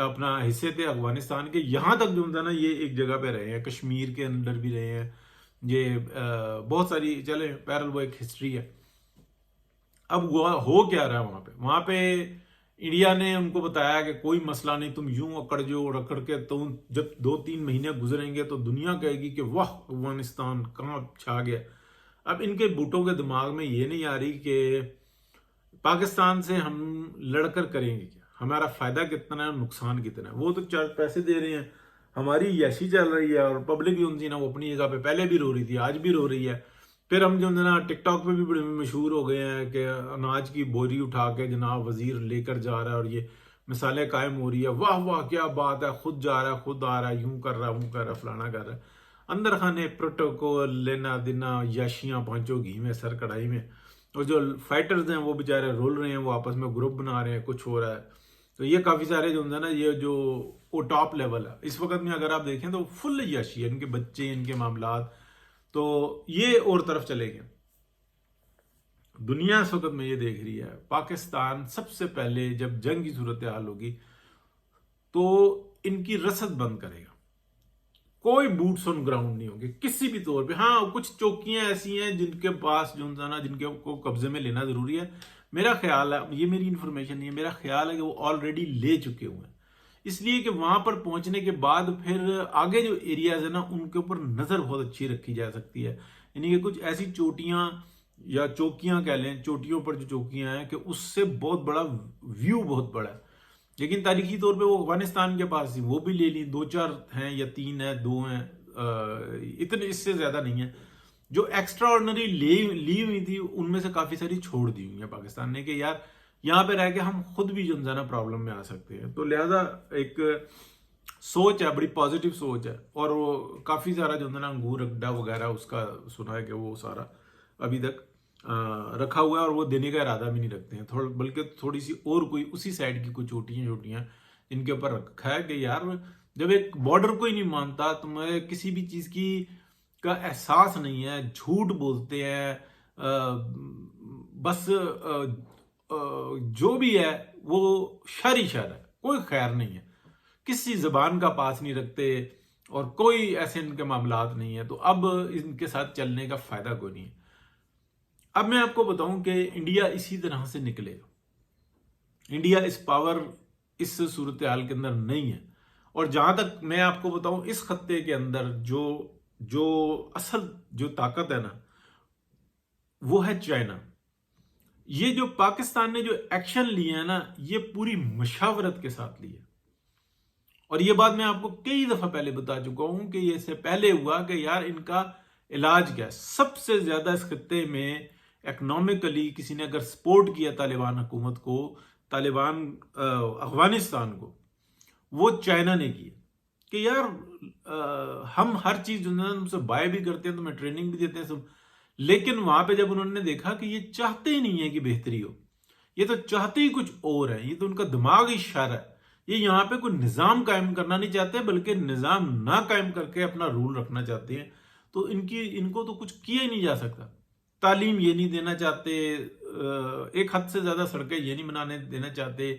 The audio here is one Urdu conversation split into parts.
اپنا حصے تھے افغانستان کے، یہاں تک جو نا یہ ایک جگہ پہ رہے ہیں، کشمیر کے اندر بھی رہے ہیں، یہ بہت ساری چلے پیرل وہ ایک ہسٹری ہے۔ اب ہو کیا رہا ہے وہاں پہ انڈیا نے ان کو بتایا کہ کوئی مسئلہ نہیں، تم یوں اکڑ جو اور اکڑ کے تم جب 2-3 مہینے گزریں گے تو دنیا کہے گی کہ واہ افغانستان کہاں چھا گیا۔ اب ان کے بوٹوں کے دماغ میں یہ نہیں آ رہی کہ پاکستان سے ہم لڑ کر کریں گے کیا، ہمارا فائدہ کتنا ہے، نقصان کتنا ہے۔ وہ تو 4 پیسے دے رہے ہیں، ہماری یشی چل رہی ہے، اور پبلک جو نا وہ اپنی جگہ پہ پہلے بھی رو رہی تھی، آج بھی رو رہی ہے۔ پھر ہم جو نا ٹک ٹاک پہ بھی بڑے مشہور ہو گئے ہیں کہ اناج کی بوری اٹھا کے جناب وزیر لے کر جا رہا ہے، اور یہ مثالیں قائم ہو رہی ہے، واہ واہ کیا بات ہے، خود جا رہا ہے، خود آ رہا ہے، یوں کر رہا ہے، وہ کر رہا ہے، فلانا کر رہا ہے۔ اندر خانے پروٹوکول لینا دینا، یاشیاں پانچوں گھی میں سر کڑھائی میں، اور جو فائٹرز ہیں وہ بیچارے رول رہے ہیں، وہ آپس میں گروپ بنا رہے ہیں، کچھ ہو رہا ہے۔ تو یہ کافی سارے جو نا یہ جو وہ ٹاپ لیول ہے اس وقت میں، اگر آپ دیکھیں تو فل یاشی ہے، ان کے بچے، ان کے معاملات، تو یہ اور طرف چلے گئے۔ دنیا اس وقت میں یہ دیکھ رہی ہے، پاکستان سب سے پہلے جب جنگ کی صورتحال ہوگی تو ان کی رسد بند کرے گا، کوئی بوٹس آن گراؤنڈ نہیں ہوگی کسی بھی طور پہ۔ ہاں کچھ چوکیاں ایسی ہیں جن کے پاس جو نا جن کے کو قبضے میں لینا ضروری ہے، میرا خیال ہے، یہ میری انفارمیشن نہیں ہے، میرا خیال ہے کہ وہ آلریڈی لے چکے ہوئے ہیں، اس لیے کہ وہاں پر پہنچنے کے بعد پھر آگے جو ایریاز ہیں نا ان کے اوپر نظر بہت اچھی رکھی جا سکتی ہے، یعنی کہ کچھ ایسی چوٹیاں یا چوکیاں کہہ لیں، چوٹیوں پر جو چوکیاں ہیں کہ اس سے بہت بڑا ویو بہت بڑا ہے۔ لیکن تاریخی طور پہ وہ افغانستان کے پاس تھی، وہ بھی لے لی، 2-4 ہیں یا 3 ہیں، 2 ہیں، اتنے اس سے زیادہ نہیں ہے۔ جو ایکسٹرا آرڈنری لی ہوئی تھی ان میں سے کافی ساری چھوڑ دی ہوئی ہیں پاکستان نے، کہ یار یہاں پہ رہ کے ہم خود بھی جو نا پرابلم میں آ سکتے ہیں۔ تو لہذا ایک سوچ ہے، بڑی پازیٹیو سوچ ہے، اور وہ کافی سارا جو نا انگور اڈا وغیرہ اس کا سنا ہے کہ وہ سارا ابھی تک رکھا ہوا ہے، اور وہ دینے کا ارادہ بھی نہیں رکھتے ہیں، بلکہ تھوڑی سی اور کوئی اسی سائڈ کی کوئی چھوٹیاں ان کے اوپر رکھا ہے کہ یار جب ایک بارڈر کو ہی نہیں مانتا، تمہیں کسی بھی چیز کی کا احساس نہیں ہے، جھوٹ بولتے ہیں، بس جو بھی ہے وہ شر ہی شر ہے، کوئی خیر نہیں ہے، کسی زبان کا پاس نہیں رکھتے، اور کوئی ایسے ان کے معاملات نہیں ہے، تو اب ان کے ساتھ چلنے کا فائدہ کوئی نہیں ہے۔ اب میں آپ کو بتاؤں کہ انڈیا اسی طرح سے نکلے گا، انڈیا اس پاور اس صورتحال کے اندر نہیں ہے، اور جہاں تک میں آپ کو بتاؤں اس خطے کے اندر جو اصل جو طاقت ہے نا وہ ہے چائنا۔ یہ جو پاکستان نے جو ایکشن لیے ہیں نا یہ پوری مشاورت کے ساتھ لیے، اور یہ بات میں آپ کو کئی دفعہ پہلے بتا چکا ہوں کہ یہ سے پہلے ہوا کہ یار ان کا علاج کیا ہے۔ سب سے زیادہ اس خطے میں اکنامکلی کسی نے اگر سپورٹ کیا طالبان حکومت کو، طالبان افغانستان کو، وہ چائنا نے کیا، کہ یار ہم ہر چیز جو ہے ہم سے بائے بھی کرتے ہیں، تمہیں ٹریننگ بھی دیتے ہیں سب، لیکن وہاں پہ جب انہوں نے دیکھا کہ یہ چاہتے ہی نہیں ہے کہ بہتری ہو، یہ تو چاہتے ہی کچھ اور ہے، یہ تو ان کا دماغ ہی شر ہے، یہ یہاں پہ کوئی نظام قائم کرنا نہیں چاہتے بلکہ نظام نہ قائم کر کے اپنا رول رکھنا چاہتے ہیں، تو ان کو تو کچھ کیا ہی نہیں جا سکتا۔ تعلیم یہ نہیں دینا چاہتے، ایک حد سے زیادہ سڑکیں یہ نہیں بنانے دینا چاہتے،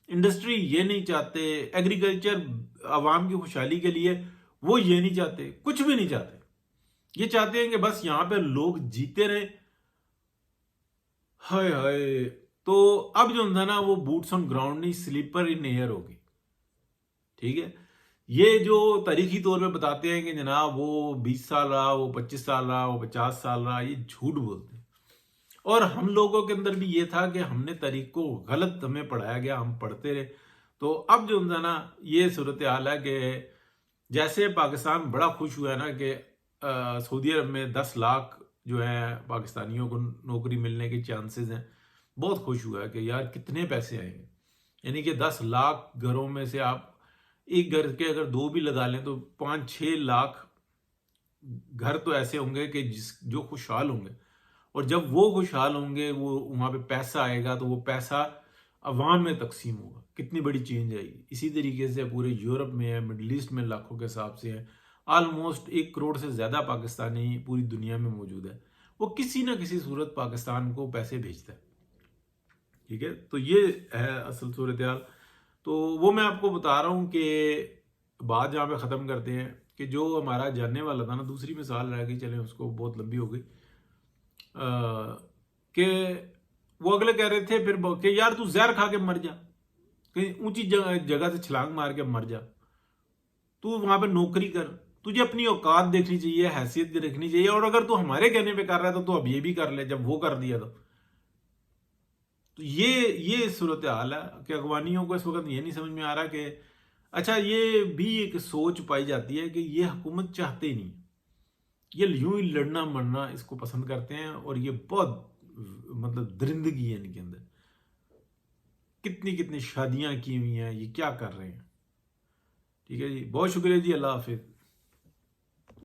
انڈسٹری یہ نہیں چاہتے، ایگریکلچر عوام کی خوشحالی کے لیے وہ یہ نہیں چاہتے، کچھ بھی نہیں چاہتے، یہ چاہتے ہیں کہ بس یہاں پہ لوگ جیتے رہے۔ ہائے ہائے، تو اب جو ہے نا وہ بوٹس آن گراؤنڈ نہیں، سلیپر ان ایئر ہوگی، ٹھیک ہے۔ یہ جو تاریخی طور پہ بتاتے ہیں کہ جناب وہ 20 سال رہا، وہ 25 سال رہا، وہ 50 سال رہا، یہ جھوٹ بولتے ہیں، اور ہم لوگوں کے اندر بھی یہ تھا کہ ہم نے تاریخ کو غلط ہمیں پڑھایا گیا، ہم پڑھتے رہے۔ تو اب جو ہے نا یہ صورتحال ہے کہ جیسے پاکستان بڑا خوش ہوا ہے نا کہ سعودی عرب میں 10 لاکھ جو ہے پاکستانیوں کو نوکری ملنے کے چانسز ہیں، بہت خوش ہوا ہے کہ یار کتنے پیسے آئیں گے، یعنی کہ 10 لاکھ گھروں میں سے آپ ایک گھر کے اگر 2 بھی لگا لیں تو 5-6 لاکھ گھر تو ایسے ہوں گے کہ جو خوشحال ہوں گے، اور جب وہ خوشحال ہوں گے وہ وہاں پہ پیسہ آئے گا تو وہ پیسہ عوام میں تقسیم ہوگا، کتنی بڑی چینج آئے گی۔ اسی طریقے سے پورے یورپ میں ہے، مڈل ایسٹ میں لاکھوں کے حساب سے ہے، آلموسٹ 1 کروڑ سے زیادہ پاکستانی پوری دنیا میں موجود ہے، وہ کسی نہ کسی صورت پاکستان کو پیسے بھیجتا ہے، ٹھیک ہے۔ تو یہ ہے اصل صورتحال۔ تو وہ میں آپ کو بتا رہا ہوں کہ بات جہاں پہ ختم کرتے ہیں کہ جو ہمارا جاننے والا تھا نا، دوسری مثال رہ گئی، چلیں اس کو بہت لمبی ہو گئی، کہ وہ اگلے کہہ رہے تھے پھر کہ یار تو زہر کھا کے مر جا، کہیں اونچی جگہ سے چھلانگ مار کے مر جا، تو وہاں پہ نوکری کر، تجھے اپنی اوقات دیکھنی چاہیے، حیثیت دیکھنی چاہیے، اور اگر تو ہمارے کہنے پہ کر رہا ہے تو اب یہ بھی کر لے جب وہ کر دیا تو یہ صورتحال ہے کہ اغوانیوں کو اس وقت یہ نہیں سمجھ میں آ رہا کہ اچھا یہ بھی ایک سوچ پائی جاتی ہے کہ یہ حکومت چاہتے ہی نہیں، یہ یوں ہی لڑنا مرنا اس کو پسند کرتے ہیں، اور یہ بہت مطلب درندگی ہے ان کے اندر، کتنی کتنی شادیاں کی ہوئی ہیں، یہ کیا کر رہے ہیں۔ ٹھیک ہے جی، بہت شکریہ جی، اللہ حافظ۔